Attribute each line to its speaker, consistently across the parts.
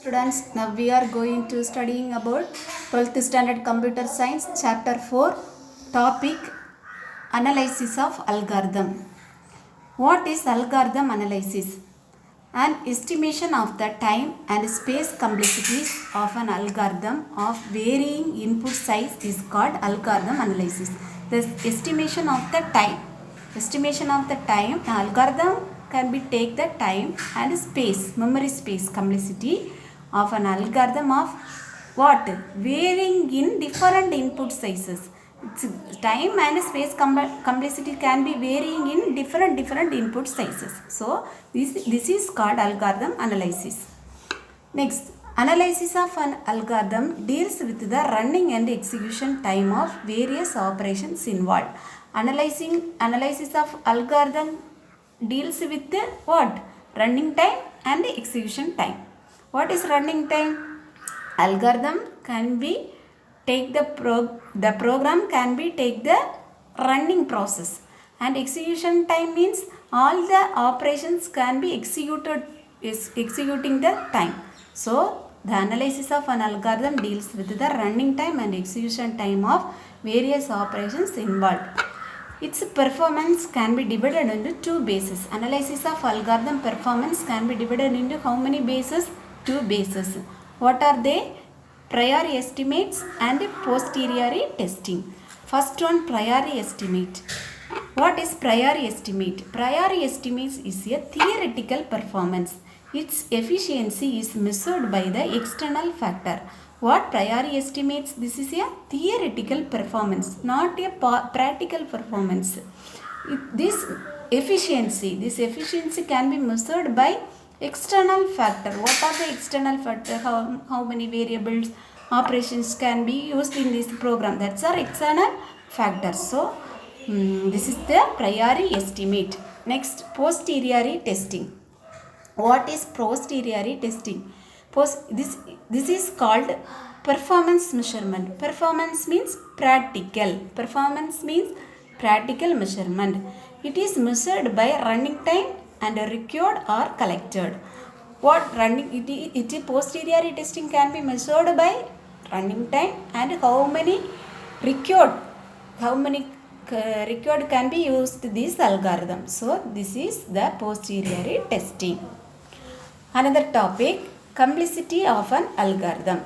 Speaker 1: Students, now we are going to studying about 12th standard computer science chapter 4 topic analysis of algorithm. What is algorithm analysis? An estimation of the time and space complexities of an algorithm of varying input size is called algorithm analysis. The estimation of the time. Estimation of the time, an algorithm can be take the time and space, memory space complexity of an algorithm of what? Varying in different input sizes. Time and space complexity can be varying in different input sizes. So this is called algorithm analysis. Next, analysis of an algorithm deals with the running and execution time of various operations involved. Analysis of algorithm deals with the what? Running time and execution time. What is running time? Algorithm can be take the program can be take the running process, and execution time means all the operations can be executing the time. So the analysis of an algorithm deals with the running time and execution time of various operations involved. Its performance can be divided into two bases. Analysis of algorithm performance can be divided into how many bases? Two bases. What are they? Priori estimates and posteriori testing. First one, priori estimate. What is priori estimate? Priori estimates is a theoretical performance. Its efficiency is measured by the external factor. What priori estimates? This is a theoretical performance, not a practical performance. This efficiency can be measured by external factor. What are the external factor? How many variables, operations can be used in this program? That's our external factors. So this is the priori estimate. Next, posteriori testing. What is posteriori testing? This is called performance measurement. Performance means practical. Performance means practical measurement. It is measured by running time and recorded or collected. What running it posteriori testing can be measured by running time and how many record can be used this algorithm. So this is the posteriori testing. Another topic, complexity of an algorithm.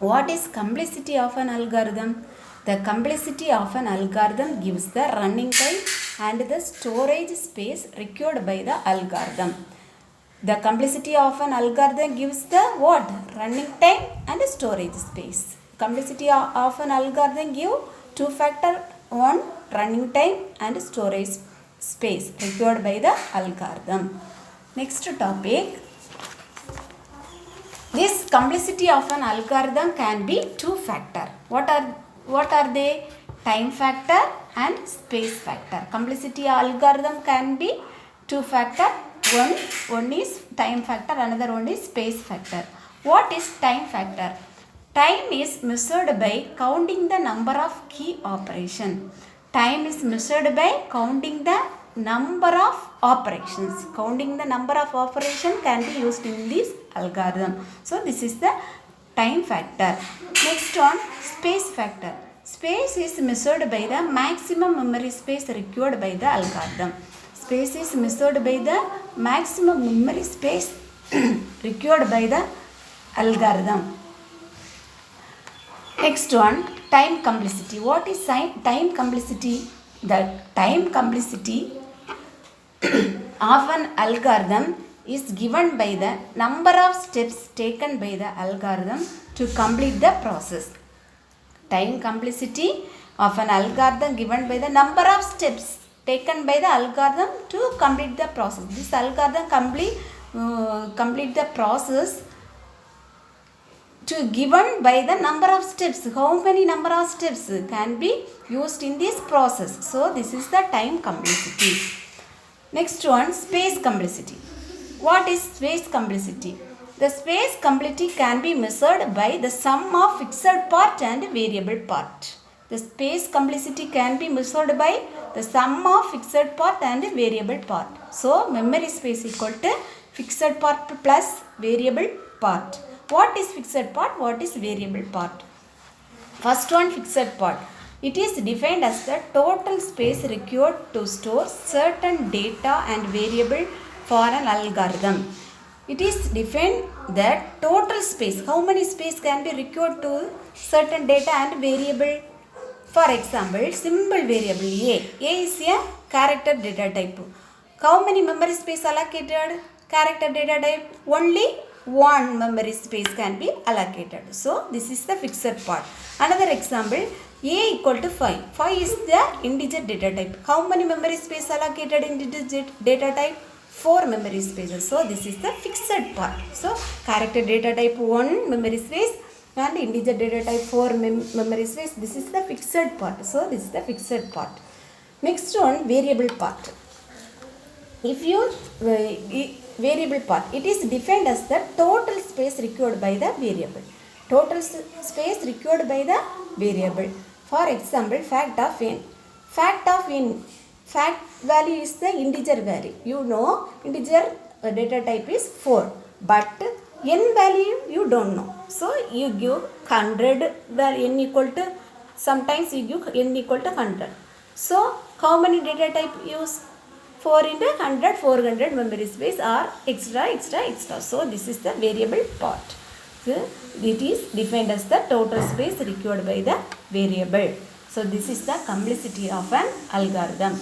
Speaker 1: What is complexity of an algorithm? The complexity of an algorithm gives the running time and the storage space required by the algorithm. The complexity of an algorithm gives the what? Running time and storage space. Complexity of an algorithm give two factor: one, running time and storage space required by the algorithm. Next topic, this complexity of an algorithm can be two factor. What are they? Time factor and space factor. Complexity algorithm can be two factor. One is time factor, another one is space factor. What is time factor? Time is measured by counting the number of key operation. Time is measured by counting the number of operations. Counting the number of operation can be used in this algorithm. So this is the time factor. Next one, space factor. Space is measured by the maximum memory space required by the algorithm. Space is measured by the maximum memory space required by the algorithm. Next one, time complexity. What is time complexity? The time complexity of an algorithm is given by the number of steps taken by the algorithm to complete the process. Time complexity of an algorithm given by the number of steps taken by the algorithm to complete the process. This algorithm complete the process to given by the number of steps. How many number of steps can be used in this process? So this is the time complexity. Next one, space complexity. What is space complexity? The space complexity can be measured by the sum of fixed part and variable part. The space complexity can be measured by the sum of fixed part and variable part. So memory space equal to fixed part plus variable part. What is fixed part? What is variable part? First one, fixed part. It is defined as the total space required to store certain data and variable for an algorithm. It is defined that total space, how many space can be required to certain data and variable. For example, simple variable A. A is a character data type. How many memory space allocated? Character data type, only one memory space can be allocated. So this is the fixed part. Another example, A equal to 5. 5 is the integer data type. How many memory space allocated in integer data type? 4 memory spaces. So this is the fixed part. So character data type 1 memory space and integer data type 4 memory space. This is the fixed part. So this is the fixed part. Next one, variable part. If you variable part, it is defined as the total space required by the variable. Total space required by the variable. For example, fact of n. Fact of n. Fact value is the integer value. You know integer data type is 4. But n value you don't know. So you give 100 value n equal to, sometimes you give n equal to 100. So how many data type use? 4 into 100, 400 memory space are extra. So this is the variable part. So it is defined as the total space required by the variable. So this is the complexity of an algorithm.